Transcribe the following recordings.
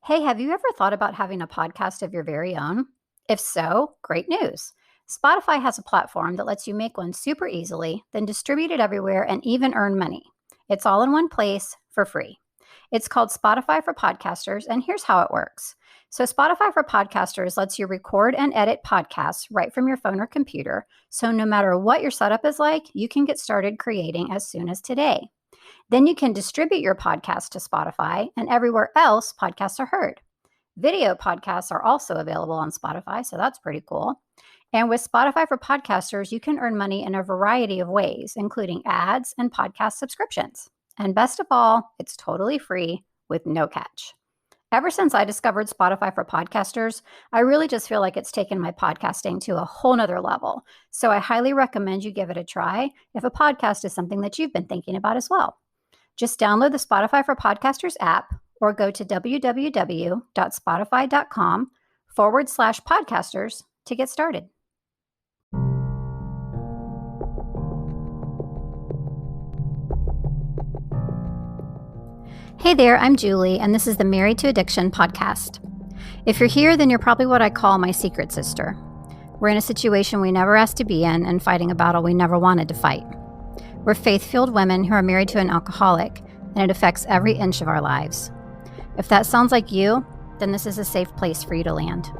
Hey, have you ever thought about having a podcast of your very own? If so, great news. Spotify has a platform that lets you make one super easily, then distribute it everywhere and even earn money. It's all in one place for free. It's called Spotify for Podcasters, and here's how it works. So, Spotify for Podcasters lets you record and edit podcasts right from your phone or computer. So, no matter what your setup is like, you can get started creating as soon as today. Then you can distribute your podcast to Spotify, and everywhere else podcasts are heard. Video podcasts are also available on Spotify, so that's pretty cool. And with Spotify for Podcasters, you can earn money in a variety of ways, including ads and podcast subscriptions. And best of all, it's totally free with no catch. Ever since I discovered Spotify for Podcasters, I really just feel like it's taken my podcasting to a whole nother level. So I highly recommend you give it a try if a podcast is something that you've been thinking about as well. Just download the Spotify for Podcasters app or go to www.spotify.com/podcasters to get started. Hey there, I'm Julie, and this is the Married to Addiction podcast. If you're here, then you're probably what I call my secret sister. We're in a situation we never asked to be in and fighting a battle we never wanted to fight. We're faith-filled women who are married to an alcoholic, and it affects every inch of our lives. If that sounds like you, then this is a safe place for you to land.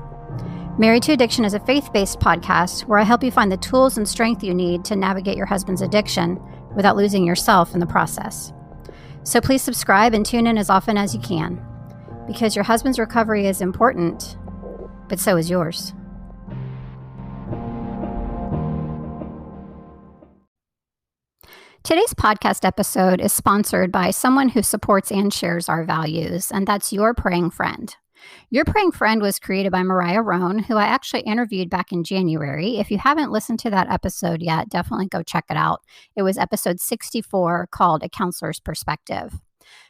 Married to Addiction is a faith-based podcast where I help you find the tools and strength you need to navigate your husband's addiction without losing yourself in the process. So please subscribe and tune in as often as you can, because your husband's recovery is important, but so is yours. Today's podcast episode is sponsored by someone who supports and shares our values, and that's Your Praying Friend. Your Praying Friend was created by Mariah Roan, who I actually interviewed back in January. If you haven't listened to that episode yet, definitely go check it out. It was episode 64 called A Counselor's Perspective.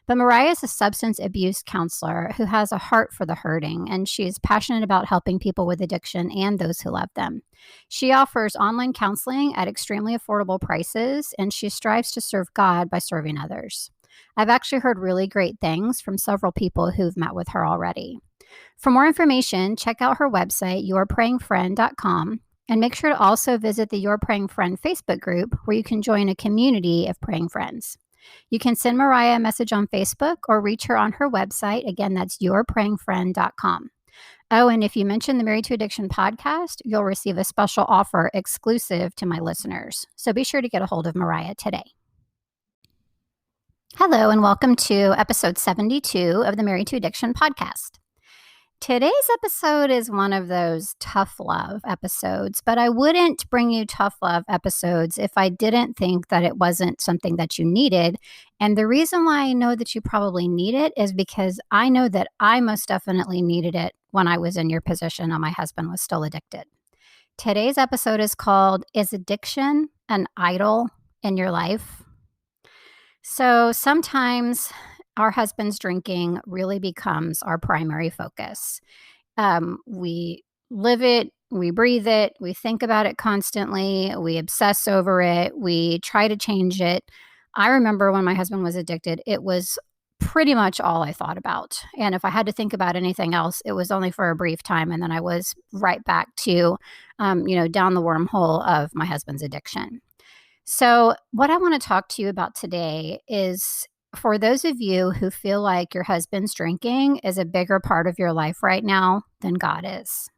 But Mariah is a substance abuse counselor who has a heart for the hurting, and she is passionate about helping people with addiction and those who love them. She offers online counseling at extremely affordable prices, and she strives to serve God by serving others. I've actually heard really great things from several people who've met with her already. For more information, check out her website, yourprayingfriend.com, and make sure to also visit the Your Praying Friend Facebook group, where you can join a community of praying friends. You can send Mariah a message on Facebook or reach her on her website. Again, that's yourprayingfriend.com. Oh, and if you mention the Married to Addiction podcast, you'll receive a special offer exclusive to my listeners. So be sure to get a hold of Mariah today. Hello, and welcome to episode 72 of the Married to Addiction podcast. Today's episode is one of those tough love episodes, but I wouldn't bring you tough love episodes if I didn't think that it wasn't something that you needed. And the reason why I know that you probably need it is because I know that I most definitely needed it when I was in your position and my husband was still addicted. Today's episode is called, Is Addiction an Idol in Your Life? So sometimes our husband's drinking really becomes our primary focus. We live it, we breathe it, we think about it constantly, we obsess over it, we try to change it. I remember when my husband was addicted, it was pretty much all I thought about. And if I had to think about anything else, it was only for a brief time. And then I was right back to, down the wormhole of my husband's addiction. So what I want to talk to you about today is, for those of you who feel like your husband's drinking is a bigger part of your life right now than God is.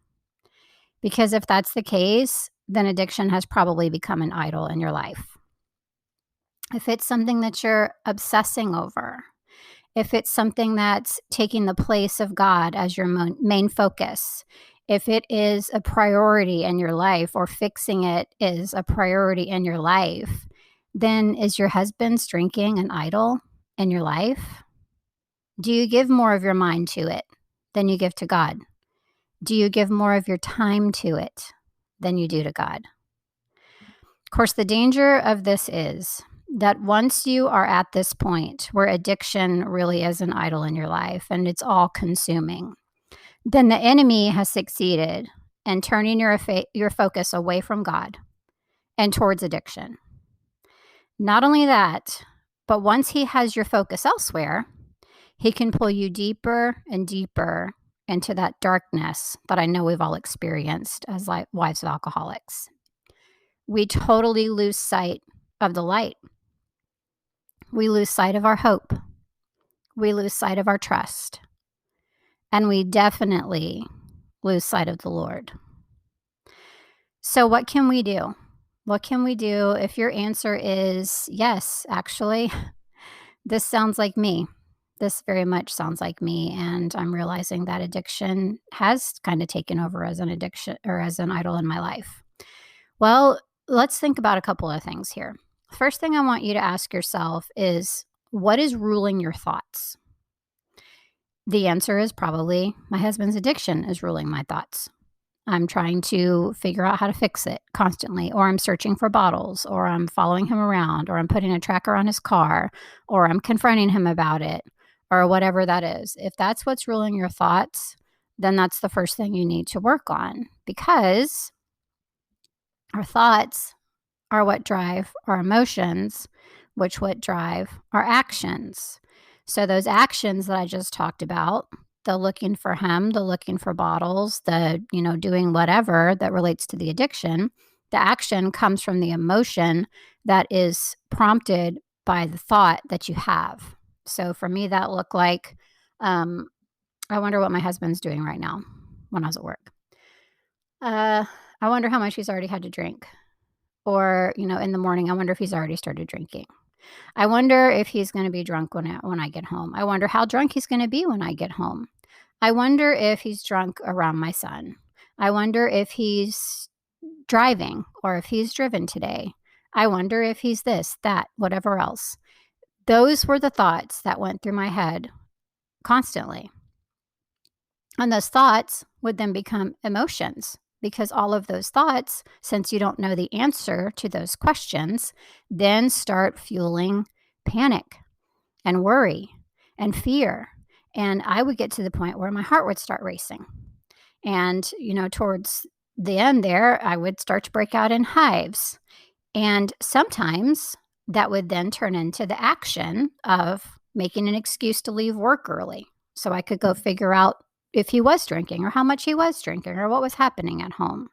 Because if that's the case, then addiction has probably become an idol in your life. If it's something that you're obsessing over, if it's something that's taking the place of God as your main focus, if it is a priority in your life, or fixing it is a priority in your life, then is your husband's drinking an idol in your life? Do you give more of your mind to it than you give to God? Do you give more of your time to it than you do to God? Of course, the danger of this is that once you are at this point where addiction really is an idol in your life and it's all consuming, then the enemy has succeeded in turning your focus away from God and towards addiction. Not only that, but once he has your focus elsewhere, He can pull you deeper and deeper into that darkness that I know we've all experienced as wives of alcoholics. We totally lose sight of the light. We lose sight of our hope. We lose sight of our trust. And we definitely lose sight of the Lord. So what can we do? What can we do if your answer is yes, actually, this sounds like me. This very much sounds like me. And I'm realizing that addiction has kind of taken over as an addiction or as an idol in my life. Well, let's think about a couple of things here. First thing I want you to ask yourself is, what is ruling your thoughts? The answer is probably my husband's addiction is ruling my thoughts. I'm trying to figure out how to fix it constantly, or I'm searching for bottles, or I'm following him around, or I'm putting a tracker on his car, or I'm confronting him about it, or whatever that is. If that's what's ruling your thoughts, then that's the first thing you need to work on, because our thoughts are what drive our emotions, which what drive our actions. So those actions that I just talked about, the looking for him, the looking for bottles, the, doing whatever that relates to the addiction, the action comes from the emotion that is prompted by the thought that you have. So for me, that looked like, I wonder what my husband's doing right now when I was at work. I wonder how much he's already had to drink. Or, in the morning, I wonder if he's already started drinking. I wonder if he's going to be drunk when I get home. I wonder how drunk he's going to be when I get home. I wonder if he's drunk around my son. I wonder if he's driving or if he's driven today. I wonder if he's this, that, whatever else. Those were the thoughts that went through my head constantly. And those thoughts would then become emotions, because all of those thoughts, since you don't know the answer to those questions, then start fueling panic and worry and fear. And I would get to the point where my heart would start racing. And, towards the end there, I would start to break out in hives. And sometimes that would then turn into the action of making an excuse to leave work early so I could go figure out if he was drinking or how much he was drinking or what was happening at home.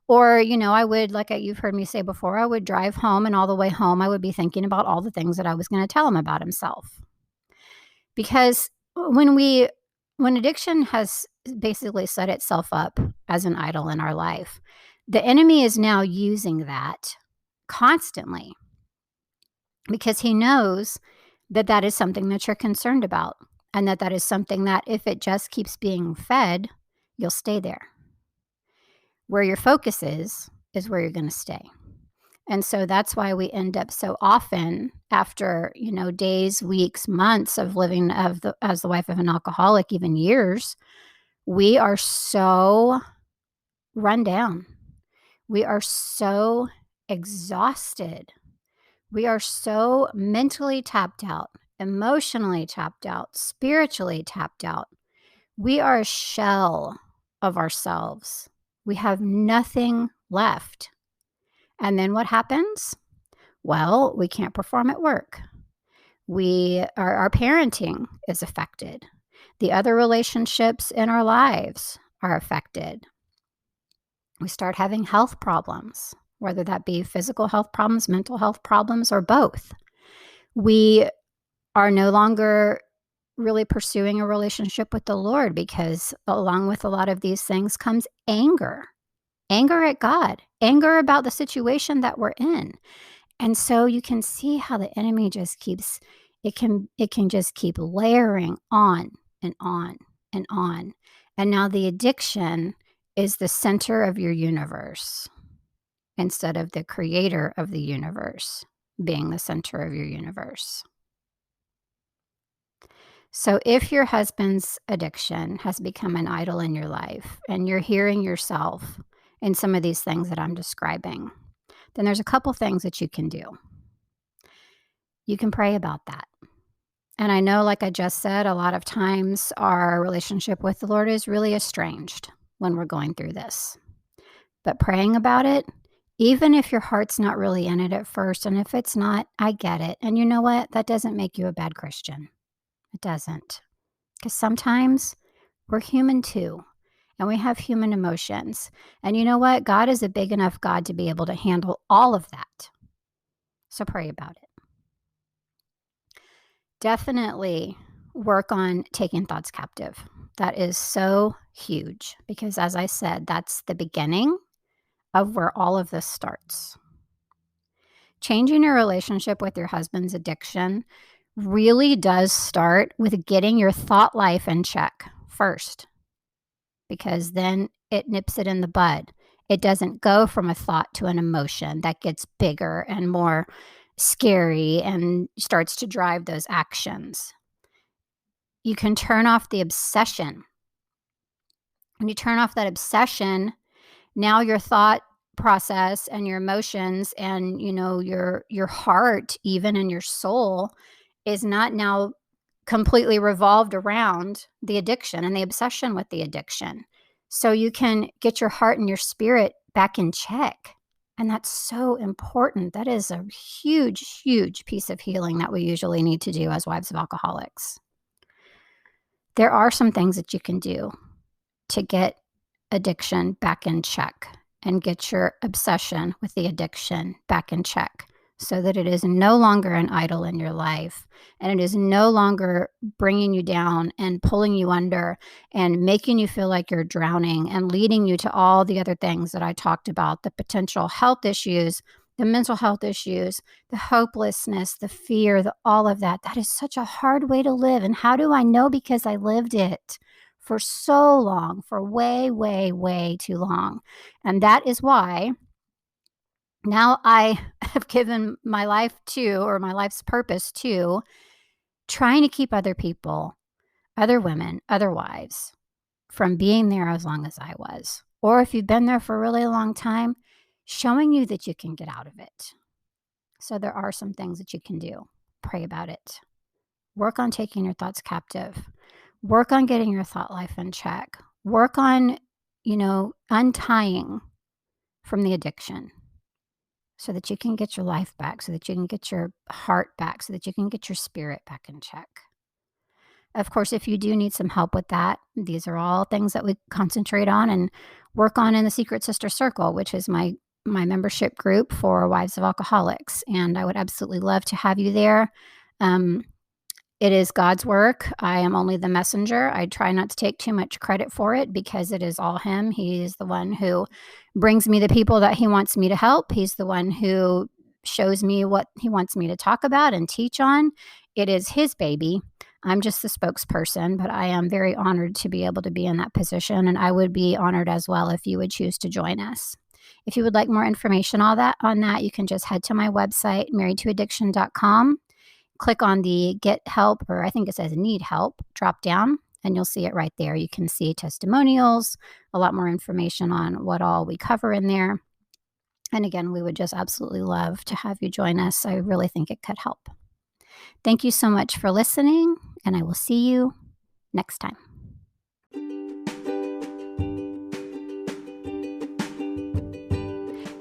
Or, I would, you've heard me say before, I would drive home, and all the way home, I would be thinking about all the things that I was going to tell him about himself. Because when addiction has basically set itself up as an idol in our life, the enemy is now using that constantly because he knows that that is something that you're concerned about. And that is something that if it just keeps being fed, you'll stay there. Where your focus is where you're going to stay. And so that's why we end up so often after, days, weeks, months of living as the wife of an alcoholic, even years, we are so run down. We are so exhausted. We are so mentally tapped out. Emotionally tapped out, spiritually tapped out. We are a shell of ourselves. We have nothing left. And then what happens? Well, we can't perform at work. Our parenting is affected. The other relationships in our lives are affected. We start having health problems, whether that be physical health problems, mental health problems, or both. We are no longer really pursuing a relationship with the Lord because along with a lot of these things comes anger at God, anger about the situation that we're in. And so you can see how the enemy just keeps, it can just keep layering on and on and on. And now the addiction is the center of your universe instead of the creator of the universe being the center of your universe. So if your husband's addiction has become an idol in your life and you're hearing yourself in some of these things that I'm describing, then there's a couple things that you can do. You can pray about that. And I know, like I just said, a lot of times our relationship with the Lord is really estranged when we're going through this. But praying about it, even if your heart's not really in it at first, and if it's not, I get it. And you know what? That doesn't make you a bad Christian. It doesn't. Because sometimes we're human too, and we have human emotions. And you know what? God is a big enough God to be able to handle all of that. So pray about it. Definitely work on taking thoughts captive. That is so huge because, as I said, that's the beginning of where all of this starts. Changing your relationship with your husband's addiction really does start with getting your thought life in check first, because then it nips it in the bud. It doesn't go from a thought to an emotion that gets bigger and more scary and starts to drive those actions. You can turn off the obsession. When you turn off that obsession, now your thought process and your emotions and your heart, even, and your soul is not now completely revolved around the addiction and the obsession with the addiction. So you can get your heart and your spirit back in check. And that's so important. That is a huge, huge piece of healing that we usually need to do as wives of alcoholics. There are some things that you can do to get addiction back in check and get your obsession with the addiction back in check so that it is no longer an idol in your life and it is no longer bringing you down and pulling you under and making you feel like you're drowning and leading you to all the other things that I talked about, the potential health issues, the mental health issues, the hopelessness, the fear, all of that. That is such a hard way to live. And how do I know? Because I lived it for so long, for way, way, way too long. And that is why now I have given my life to, or my life's purpose to, trying to keep other people, other women, other wives from being there as long as I was. Or if you've been there for a really long time, showing you that you can get out of it. So there are some things that you can do. Pray about it. Work on taking your thoughts captive. Work on getting your thought life in check. Work on, untying from the addiction so that you can get your life back, so that you can get your heart back, so that you can get your spirit back in check. Of course, if you do need some help with that, these are all things that we concentrate on and work on in the Secret Sister Circle, which is my membership group for wives of alcoholics. And I would absolutely love to have you there. It is God's work. I am only the messenger. I try not to take too much credit for it because it is all Him. He is the one who brings me the people that He wants me to help. He's the one who shows me what He wants me to talk about and teach on. It is His baby. I'm just the spokesperson, but I am very honored to be able to be in that position. And I would be honored as well if you would choose to join us. If you would like more information on that, you can just head to my website, marriedtoaddiction.com. Click on the Get Help, or I think it says Need Help, drop down, and you'll see it right there. You can see testimonials, a lot more information on what all we cover in there. And again, we would just absolutely love to have you join us. I really think it could help. Thank you so much for listening, and I will see you next time.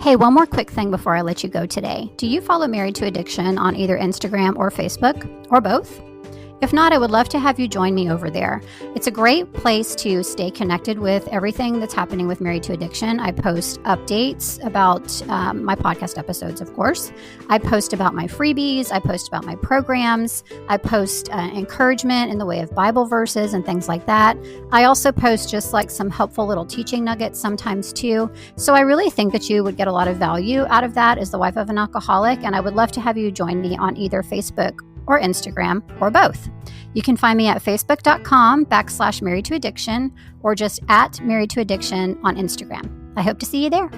Hey, one more quick thing before I let you go today. Do you follow Married to Addiction on either Instagram or Facebook, or both? If not, I would love to have you join me over there. It's a great place to stay connected with everything that's happening with Married to Addiction. I post updates about my podcast episodes, of course. I post about my freebies. I post about my programs. I post encouragement in the way of Bible verses and things like that. I also post just like some helpful little teaching nuggets sometimes too. So I really think that you would get a lot of value out of that as the wife of an alcoholic. And I would love to have you join me on either Facebook or Instagram, or both. You can find me at facebook.com/marriedtoaddiction or just at marriedtoaddiction on Instagram. I hope to see you there.